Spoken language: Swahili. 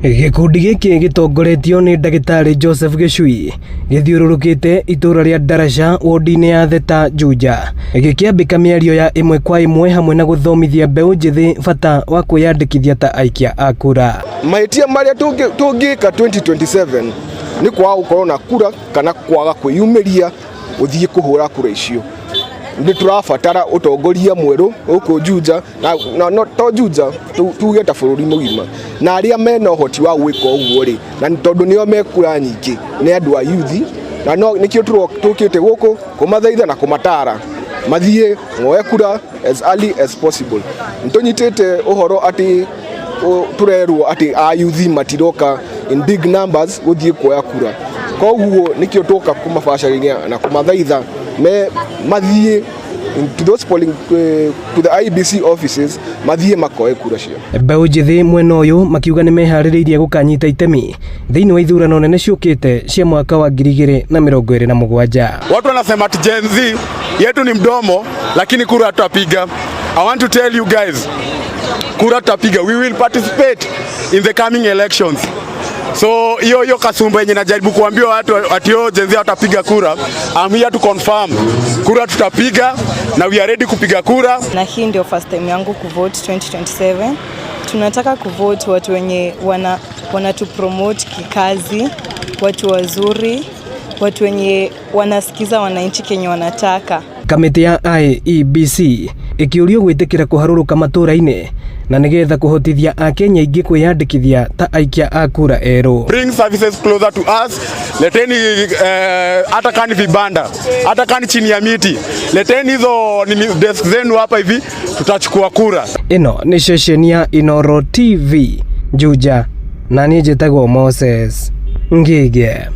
Gĩkundi gĩkĩ gĩtongoretio nĩ ndagĩtarĩ Joseph Gĩcui gĩthiũrũrũkĩte itũra rĩa Ndaraca wodi-inĩ ya Theta Juja gĩkĩambĩka mĩario ya ĩmwe kwa ĩmwe hamwe na gũthomithia mbeũ njĩthĩ bata wa kwĩyandĩkithia ta aikia a kura. Mahĩtia marĩa tũngĩka 2027 nĩ kwaga gũkorwo na kura kana kwaga kwĩyumĩria gũthiĩ kũhũra kura icio. Nĩ tũrabatara ũtongoria mwerũ gũkũ Juja na to Juja tuge ta bũrũri mũgima, na arĩa mena ũhoti wa gwĩka ũguo rĩ, na tondũ nĩo mekura nyingĩ nĩ andũ a youth, na nĩkĩo tũkĩte gũkũ kũmathaitha na kũmatara mathiĩ moe kura as early as possible. Nĩtũnyitĩte ũhoro atĩ turerwo atĩ a youth matiroka in big numbers gũthiĩ kuoya kura, koguo nĩkĩo tũka kũmabacĩrĩria na kũmathaitha mathiĩ to those polling to the IBC offices mathiĩ makoe kura cio. Mbeũ njĩthĩ mwena ũyũ makiuga nĩ meharĩrĩirie gũkanyita itemi thĩinĩ wa ithurano nene ciũkĩte cia mwaka wa 2027. Watu wanasema ati Gen Z yetu ni mdomo lakini kura tutapiga. I want to tell you guys, kura tutapiga. We will participate in the coming elections. So hiyo kasumba yenye najaribu kuambia watu ati Gen Z watapiga kura, I'm here to confirm kura tutapiga na we are ready kupiga kura. Na hii ndio first time yangu kuvote 2027. Tunataka kuvote watu wenye wanatupromote kikazi, watu wazuri, watu wenye wanasikiza wananchi kenye wanataka. Kamĩtĩ ya IEBC ĩkĩũrio gwĩtĩkĩra kũharũrũka matũra-inĩ na nĩgetha kũhotithia Akenya aingĩ kwĩyandĩkithia ta aikia a kura erũ. Bring services closer to us. Leteni hata kani vibanda, hata kani chini ya miti. Leteni hizo desk zenu hapa hivi, tutachukua kura. Ĩno nĩ ceceni ya Inooro TV Juja, na niĩ njĩtagwo Moses Ngige.